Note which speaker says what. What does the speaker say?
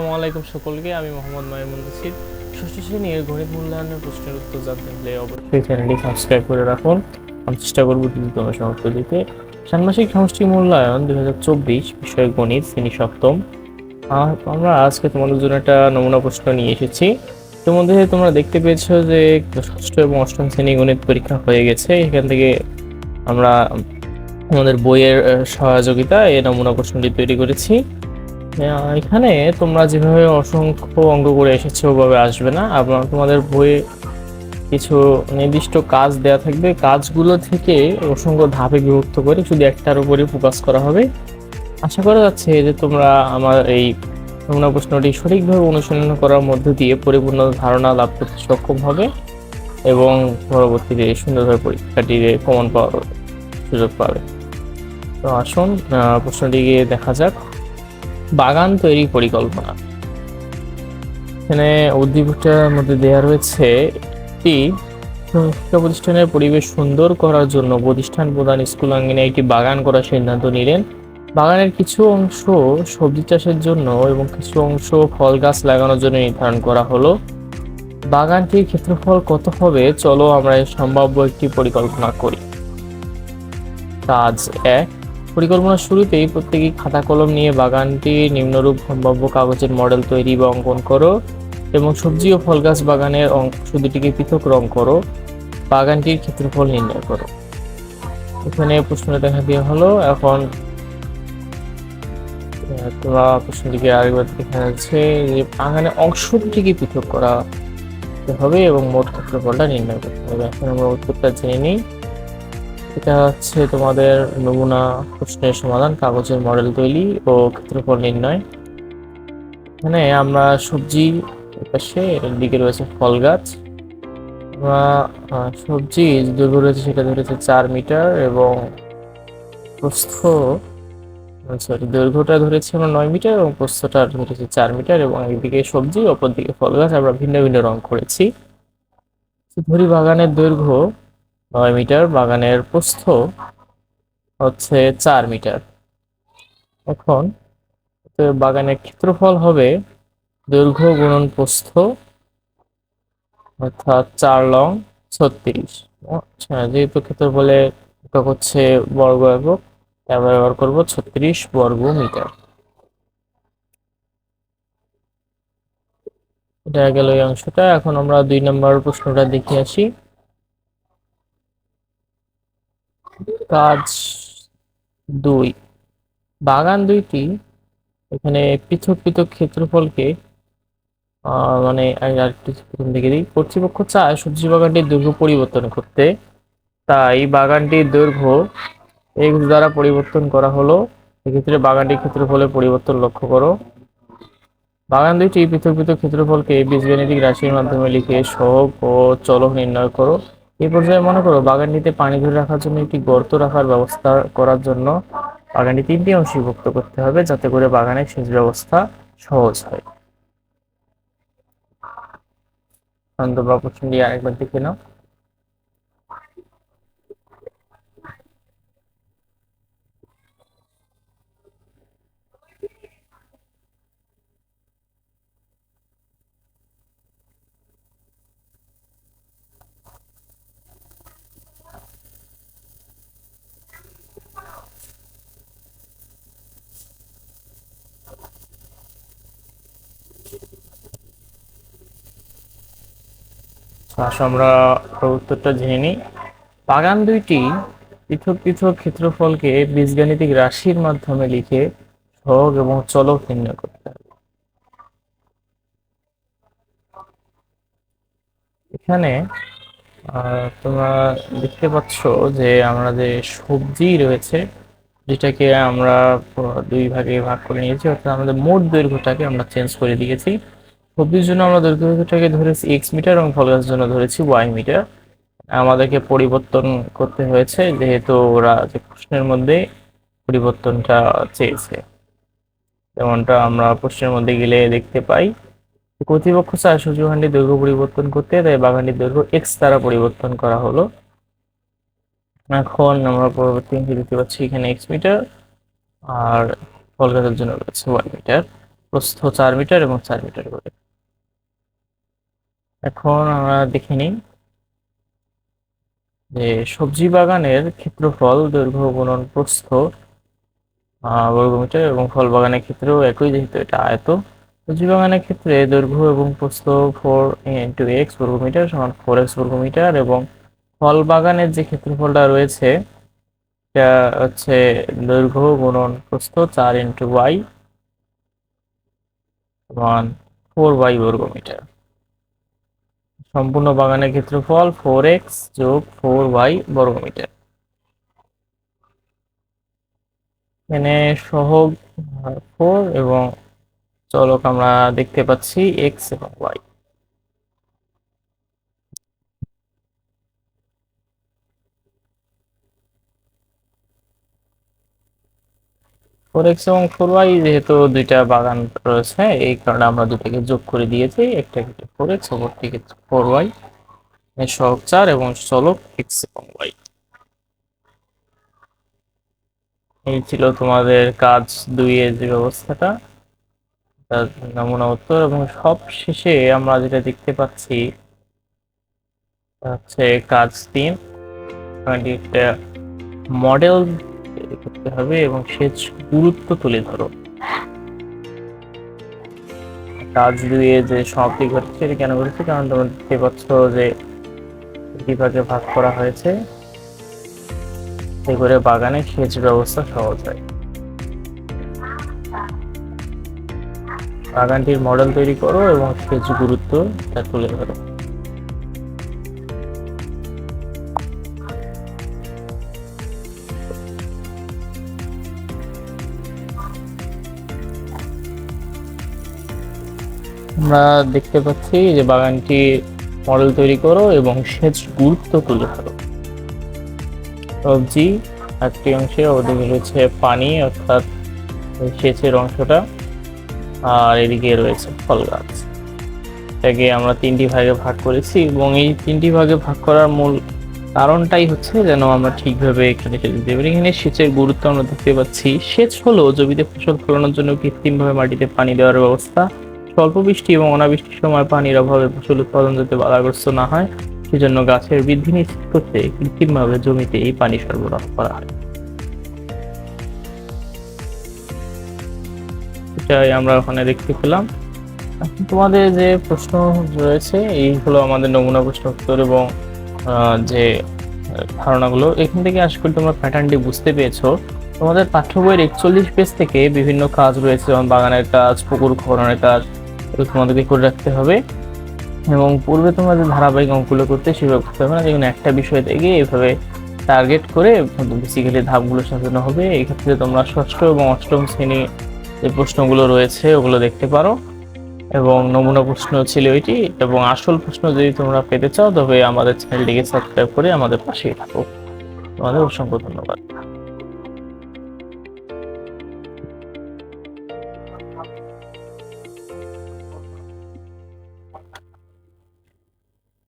Speaker 1: আসসালামু আলাইকুম সকলকে। আমি মোহাম্মদ মাইমুন নাসির। ষষ্ঠ শ্রেণীর গণিত মূল্যায়নের প্রশ্নের উত্তর জানতে হলে অবশ্যই চ্যানেলটি সাবস্ক্রাইব করে রাখুন। আমি চেষ্টা করব দ্রুততম সমস্ত দিতে। ষান্মাসিক সমষ্টি মূল্যায়ন 2024 বিষয় গণিত শ্রেণী সপ্তম। আমরা আজকে তোমাদের জন্য একটা নমুনা প্রশ্ন নিয়ে এসেছি। ইতিমধ্যে তোমরা দেখতে পেয়েছো যে ষষ্ঠ এবং অষ্টম শ্রেণী গণিত পরীক্ষা হয়ে গেছে। এখান থেকে আমরা আমাদের বইয়ের সহযোগিতা এই নমুনা প্রশ্নটি তৈরি করেছি। এখানে তোমরা যেভাবে অসংখ্য অঙ্ক করে এসেছো ওভাবে আসবে না। আপনার তোমাদের বইয়ে কিছু নির্দিষ্ট কাজ দেয়া থাকবে, কাজগুলো থেকে অসংখ্য ধাপে বিভক্ত করে শুধু একটার উপরে ফোকাস করা হবে। আশা করা যাচ্ছে যে তোমরা আমার এই নমুনা প্রশ্নটি সঠিকভাবে অনুশীলন করার মধ্য দিয়ে পরিপূর্ণ ধারণা লাভ করতে সক্ষম হবে এবং পরবর্তীতে সুন্দরভাবে পরীক্ষাটিতে কমন পাওয়ার সুযোগ পাবে। তো আসুন প্রশ্নটিকে দেখা যাক। বাগান তৈরি পরিকল্পনা। এখানে উদ্দীপকটার মধ্যে দেওয়া রয়েছে একটি শিক্ষা প্রতিষ্ঠানের পরিবেশ সুন্দর করার জন্য প্রতিষ্ঠান প্রধান স্কুল আঙ্গিনায় একটি বাগান করার সিদ্ধান্ত নিলেন। বাগানের কিছু অংশ সবজি চাষের জন্য এবং কিছু অংশ ফল গাছ লাগানোর জন্য নির্ধারণ করা হলো। বাগানটির ক্ষেত্রফল কত হবে? চলো আমরা এর সম্ভাব্য একটি পরিকল্পনা করি। কাজ 1। পরিকল্পনার শুরুতেই প্রত্যেকেই খাতা কলম নিয়ে বাগানটি নিম্নরূপ সম্ভাব্য কাগজের মডেল তৈরি বা অঙ্কন করো এবং সবজি ও ফল গাছ বাগানের অংশ দুটিকে পৃথক রং করো। বাগানটির ক্ষেত্রফল নির্ণয় করো। এখানে প্রশ্নটা দেখা দেওয়া হলো। এখন তোমরা প্রশ্নটিকে আরেকবার দেখা যাচ্ছে যে বাগানের অংশ দুটিকে পৃথক করা হবে এবং মোট ক্ষেত্রফলটা নির্ণয় করতে হবে। এখন আমরা উত্তরটা জেনে নিই। এটা হচ্ছে তোমাদের নমুনা প্রশ্নের সমাধান, কাগজের মডেল তৈরি ও ক্ষেত্রফল নির্ণয়। এখানে আমরা সবজি পাশে দিকে রয়েছে ফল গাছ। আমরা সবজি দৈর্ঘ্য রয়েছে সেটা ধরেছে 4 মিটার এবং প্রস্থ সরি দৈর্ঘ্যটা ধরেছে আমরা 9 মিটার এবং প্রস্থটা ধরেছে 4 মিটার এবং একদিকে সবজি অপর দিকে ফল গাছ আমরা ভিন্ন ভিন্ন রং করেছি। ধরি বাগানের দৈর্ঘ্য 9 মিটার, বাগানের প্রস্থ হচ্ছে 4 মিটার। এখন বাগানের ক্ষেত্রফল হবে দৈর্ঘ্য গুণন প্রস্থ অর্থাৎ 4 লং 36। আচ্ছা, যেহেতু ক্ষেত্রফলে একক হচ্ছে বর্গ একক, তাই আমরা ব্যবহার করবো 36 বর্গ মিটার। এটা গেল এই অংশটা। এখন আমরা 2 নম্বর প্রশ্নটা দেখে আসি। কাজ 2। বাগান দুইটি এখানে পৃথক পৃথক ক্ষেত্রফলকে মানে আরেকটু প্রথম দিকে দিই। কর্তৃপক্ষ চায় সবজি বাগানটির দৈর্ঘ্য পরিবর্তন করতে, তাই বাগানটির দৈর্ঘ্য x দ্বারা পরিবর্তন করা হলো। এক্ষেত্রে বাগানটির ক্ষেত্রফলের পরিবর্তন লক্ষ্য করো। বাগান দুইটি পৃথক পৃথক ক্ষেত্রফলকে বীজগাণিতিক রাশির মাধ্যমে লিখে সহগ ও চলক নির্ণয় করো। এই পর্যায়ে মনে করো বাগানটিতে পানি ধরে রাখার জন্য একটি গর্ত রাখার ব্যবস্থা করার জন্য বাগানটি 3টি অংশে বিভক্ত করতে হবে, যাতে করে বাগানের সেচ ব্যবস্থা সহজ হয়। তোমরা প্রশ্নটি আরেকবার দেখে নাও। আসো আমরা উত্তরটা জেনে নিই। বাগান দুইটি পৃথক পৃথক ক্ষেত্রফলকে বীজগাণিতিক রাশির মাধ্যমে লিখে সহগ এবং চলক নির্ণয় করতে হবে। এখানে তোমরা দেখতে পাচ্ছ যে আমরা যে সবজি রয়েছে যেটাকে আমরা দুই ভাগে ভাগ করে নিয়েছি, অর্থাৎ আমাদের মোট দৈর্ঘ্যটাকে আমরা চেঞ্জ করে দিয়েছি। সবজির জন্য আমরা দৈর্ঘ্যটাকে ধরেছি x মিটার এবং ফল গাছের জন্য ধরেছি y মিটার। আমাদেরকে পরিবর্তন করতে হয়েছে যেহেতু ওরা যে প্রশ্নের মধ্যে পরিবর্তনটা চেয়েছে। যেমনটা আমরা প্রশ্নের মধ্যে গেলে দেখতে পাই, কর্তৃপক্ষ চায় সূর্য বাগানটির দৈর্ঘ্য পরিবর্তন করতে, তাই বাগানটির দৈর্ঘ্য x দ্বারা পরিবর্তন করা হলো। এখন আমরা পরবর্তী অংশে দেখতে পাচ্ছি এখানে x মিটার আর ফল গাছের জন্য রয়েছে y মিটার। প্রস্থ 4 মিটার এবং 4 মিটার করে। এখন আমরা দেখে নিই যে সবজি বাগানের ক্ষেত্রফল দৈর্ঘ্য গুণন প্রস্থ বর্গমিটার, এবং ফল বাগানের ক্ষেত্রেও একই, যেহেতু এটা আয়ত। সবজি বাগানের ক্ষেত্রে দৈর্ঘ্য এবং প্রস্থ 4 × x বর্গমিটার সমান 4x বর্গমিটার, এবং ফল বাগানের যে ক্ষেত্রফলটা রয়েছে এটা হচ্ছে দৈর্ঘ্য গুণন প্রস্থ 4 × y সমান 4y বর্গমিটার। সম্পূর্ণ বাগানের ক্ষেত্রফল 4x যোগ 4y বর্গমিটার। এখানে সহগ 4 এবং চলক আমরা দেখতে পাচ্ছি x এবং y। ফোর এক্স এবং 4y যেহেতু দুইটা বাগান রয়েছে, এই কারণে আমরা দুটাকে যোগ করে দিয়েছি, একটা কেটে 4x, অপরটিকে 4y। সহগ 4 এবং চলক x এবং y। এই ছিল তোমাদের কাজ 2 এর যে ব্যবস্থাটা, তার নমুনা উত্তর। এবং সব শেষে আমরা যেটা দেখতে পাচ্ছি হচ্ছে কাজ 3, একটা মডেল তৈরি করতে হবে এবং সেচ গুরুত্ব তুলে ধরো। কাজ 2 এ যে সমাপ্তি ঘটছে এটা কেন ঘটছে, কারণ তোমরা দেখতে পাচ্ছ যে বিভাগে ভাগ করা হয়েছে, এতে করে বাগানে সেচ ব্যবস্থা সহজ হয়। বাগানটির মডেল তৈরি করো এবং সেচ গুরুত্ব তা তুলে ধরো। আমরা দেখতে পাচ্ছি যে বাগানটি মডেল তৈরি করো এবং সেচ গুরুত্ব তুলে ধরো। সবজি একটি অংশে, ওদিকে রয়েছে পানি অর্থাৎ সেচের অংশটা, আর এদিকে রয়েছে ফল গাছ। এটাকে আমরা 3টি ভাগে ভাগ করেছি, এবং এই 3টি ভাগে ভাগ করার মূল কারণটাই হচ্ছে যেন আমরা ঠিকভাবে এখানে সেচ দিতে পারি। এখানে সেচের গুরুত্ব আমরা দেখতে পাচ্ছি। সেচ হলো জমিতে ফসল ফলানোর জন্য কৃত্রিমভাবে মাটিতে পানি দেওয়ার ব্যবস্থা। স্বল্প বৃষ্টি এবং অনাবৃষ্টির সময় পানির অভাবে ফসল উৎপাদন যাতে বাধাগ্রস্ত না হয়, সেজন্য গাছের বৃদ্ধি নিশ্চিত করতে কৃত্রিমভাবে জমিতে এই পানি সরবরাহ করা হয়। এটাই আমরা ওখানে দেখতে পেলাম। এখন তোমাদের যে প্রশ্ন রয়েছে এই হলো আমাদের নমুনা প্রশ্ন উত্তর এবং যে ধারণাগুলো। এখান থেকে আশা করি তোমরা প্যাটার্নটি বুঝতে পেরেছো। তোমাদের পাঠ্য বইয়ের 41 পেজ থেকে বিভিন্ন কাজ রয়েছে, যেমন বাগানের কাজ, পুকুর খননের কাজ, এগুলো তোমাদেরকে করে রাখতে হবে। এবং পূর্বে তোমরা যে ধারাবাহিক অঙ্কগুলো করতে সেভাবে করতে হবে না, যেমন একটা বিষয় থেকে এইভাবে টার্গেট করে বেসিক্যালি ধাপগুলো সাজানো হবে। এই ক্ষেত্রে তোমরা ষষ্ঠ এবং অষ্টম শ্রেণী যে প্রশ্নগুলো রয়েছে ওগুলো দেখতে পারো, এবং নমুনা প্রশ্ন ছিল এটি। এবং আসল প্রশ্ন যদি তোমরা পেতে চাও তবে আমাদের চ্যানেলটিকে সাবস্ক্রাইব করে আমাদের পাশেই থাকো। তোমাদের অসংখ্য ধন্যবাদ।